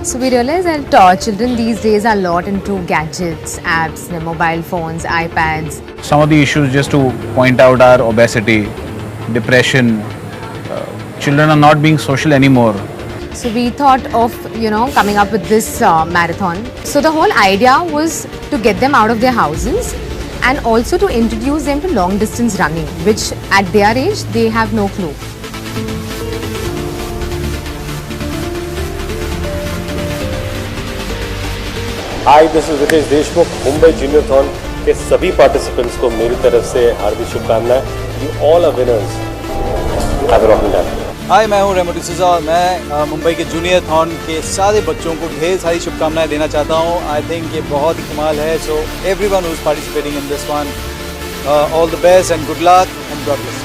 So we realize that children these days are a lot into gadgets, apps, their mobile phones, iPads. Some of the issues just to point out are obesity, depression. Children are not being social anymore. So we thought of, coming up with this marathon. So the whole idea was to get them out of their houses and also to introduce them to long distance running, which at their age they have no clue. Hi, this is Ritesh Deshmukh. Mumbai juniorthon के सभी participants को मेरी तरफ से हार्दिक शुभकामनाएं। You all are winners. Have a rocking day. Hi, मैं हूं रेमो डिसूजा। मैं मुंबई के जूनियरथॉन के सारे बच्चों को ढेर सारी शुभकामनाएं देना चाहता हूं। आई थिंक ये बहुत ही कमाल है। So everyone who is participating in this one, all the best and good luck and God bless.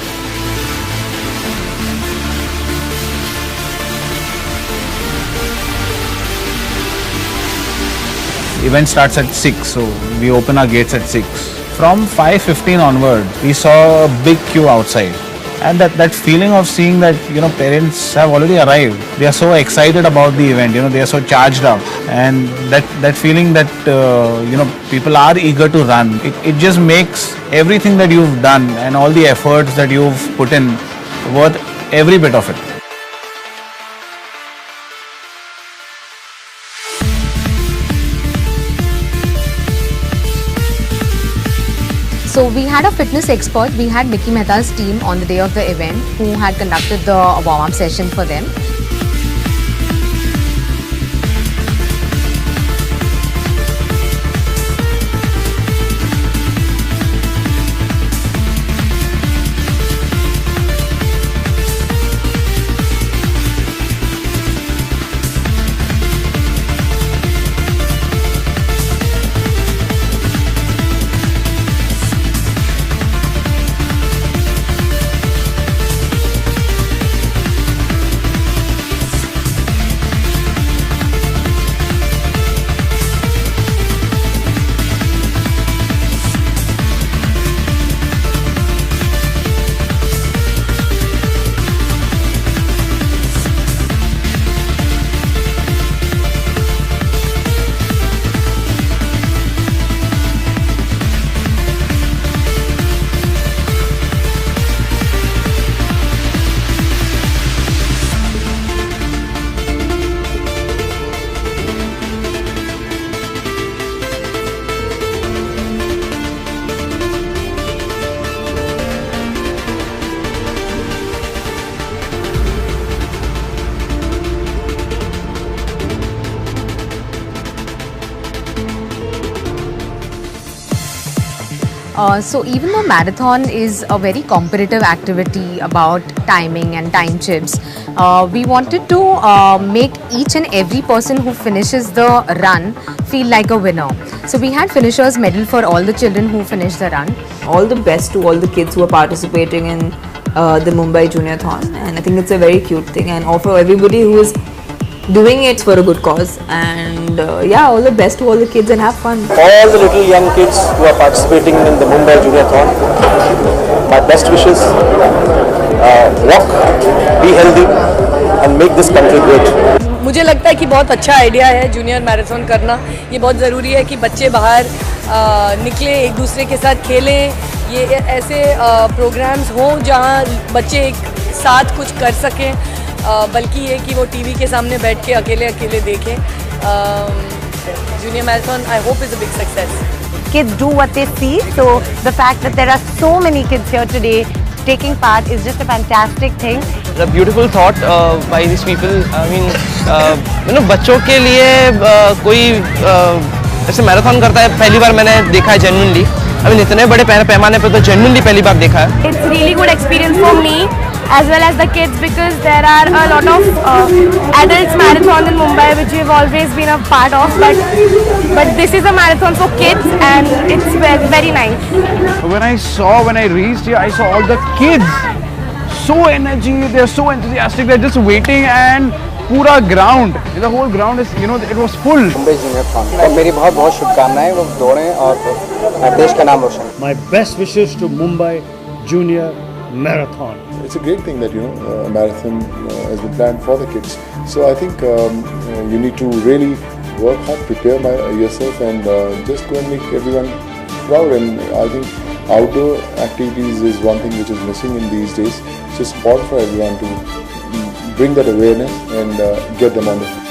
Event starts at 6, so we open our gates at 6. From 5:15 onward, we saw a big queue outside. And that feeling of seeing that, parents have already arrived. They are so excited about the event, they are so charged up. And that feeling that, people are eager to run. It just makes everything that you've done and all the efforts that you've put in worth every bit of it. So we had a fitness expert. We had Mickey Mehta's team on the day of the event who had conducted the warm-up session for them. So even though marathon is a very competitive activity about timing and time chips, we wanted to make each and every person who finishes the run feel like a winner. So we had finishers medal for all the children who finished the run. All the best to all the kids who are participating in the Mumbai Juniorthon, and I think it's a very cute thing, and offer everybody who is doing it for a good cause. And all the best to all the kids and have fun. All the little young kids who are participating in the Mumbai Juniorthon, my best wishes. Walk, be healthy and make this country great. मुझे लगता है कि बहुत अच्छा idea है junior marathon करना। ये बहुत ज़रूरी है कि बच्चे बाहर निकलें, एक दूसरे के साथ खेलें। ये ऐसे प्रोग्राम्स हों जहाँ बच्चे एक साथ कुछ कर सकें, बल्कि ये कि वो टीवी के सामने बैठ के अकेले देखें। Junior marathon I hope is a big success. Kids do what they see, so the fact that there are so many kids here today taking part is just a fantastic thing. It's a beautiful thought by these people. I mean, बच्चों के लिए कोई ऐसे marathon करता है, पहली बार मैंने देखा है genuinely. I mean, इतने बड़े पैमाने पे तो genuinely पहली बार देखा है. It's really good experience for me as well as the kids, because there are a lot of adults marathon in Mumbai which we've always been a part of, but this is a marathon for kids and it's very nice. When I reached here, I saw all the kids, so energy, they're so enthusiastic, they're just waiting, and पूरा ground, the whole ground is, it was full. Mumbai जूनियरथॉन और मेरी बहुत शुभकामनाएं, वो दौड़ें और देश का नाम रोशन। My best wishes to Mumbai Junior marathon. It's a great thing that a marathon has been planned for the kids. So I think you need to really work hard, prepare yourself, and just go and make everyone proud. And I think outdoor activities is one thing which is missing in these days. So it's important for everyone to bring that awareness and get them on the field.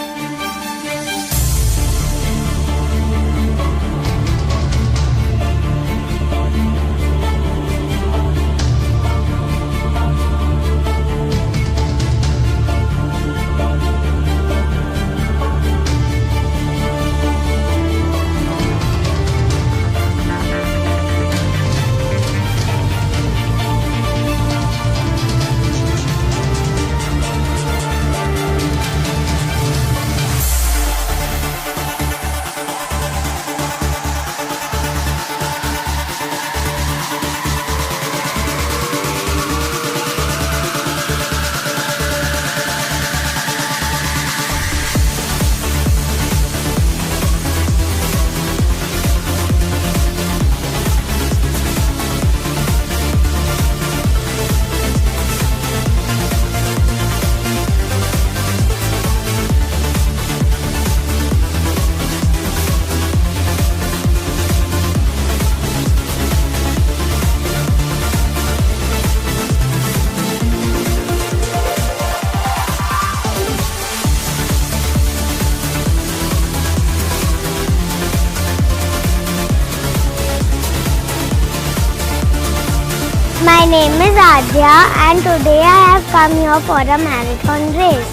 My name is Adya and today I have come here for a marathon race.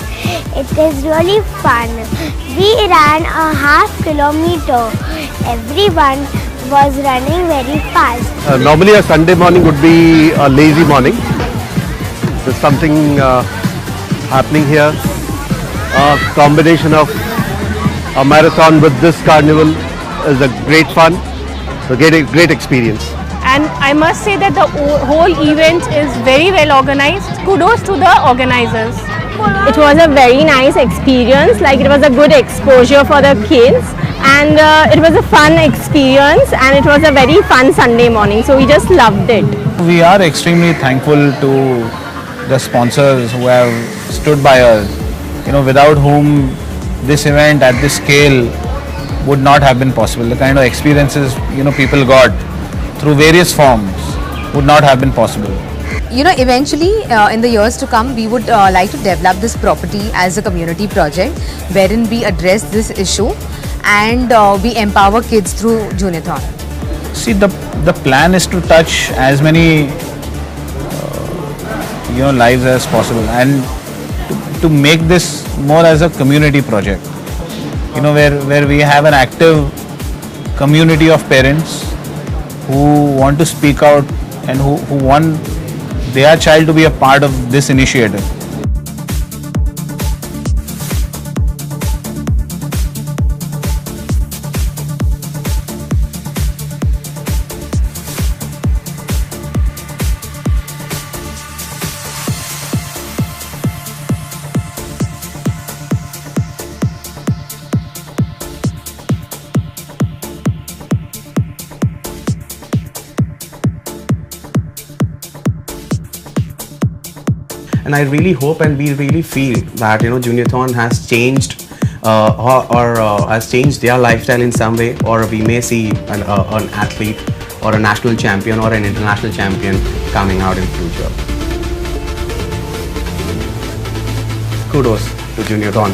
It is really fun. We ran a half kilometer. Everyone was running very fast. Normally a Sunday morning would be a lazy morning. There's something happening here. A combination of a marathon with this carnival is a great fun, a great experience. And I must say that the whole event is very well organized. Kudos to the organizers. It was a very nice experience, like it was a good exposure for the kids, and it was a fun experience, and it was a very fun Sunday morning, so we just loved it. We are extremely thankful to the sponsors who have stood by us, without whom this event at this scale would not have been possible. The kind of experiences people got through various forms would not have been possible. Eventually in the years to come, we would like to develop this property as a community project wherein we address this issue and we empower kids through Juniathon. See, the plan is to touch as many lives as possible, and to make this more as a community project, where we have an active community of parents who want to speak out and who want their child to be a part of this initiative. And I really hope and we really feel that Juniathon has changed or has changed their lifestyle in some way, or we may see an athlete or a national champion or an international champion coming out in future. Kudos to Juniathon.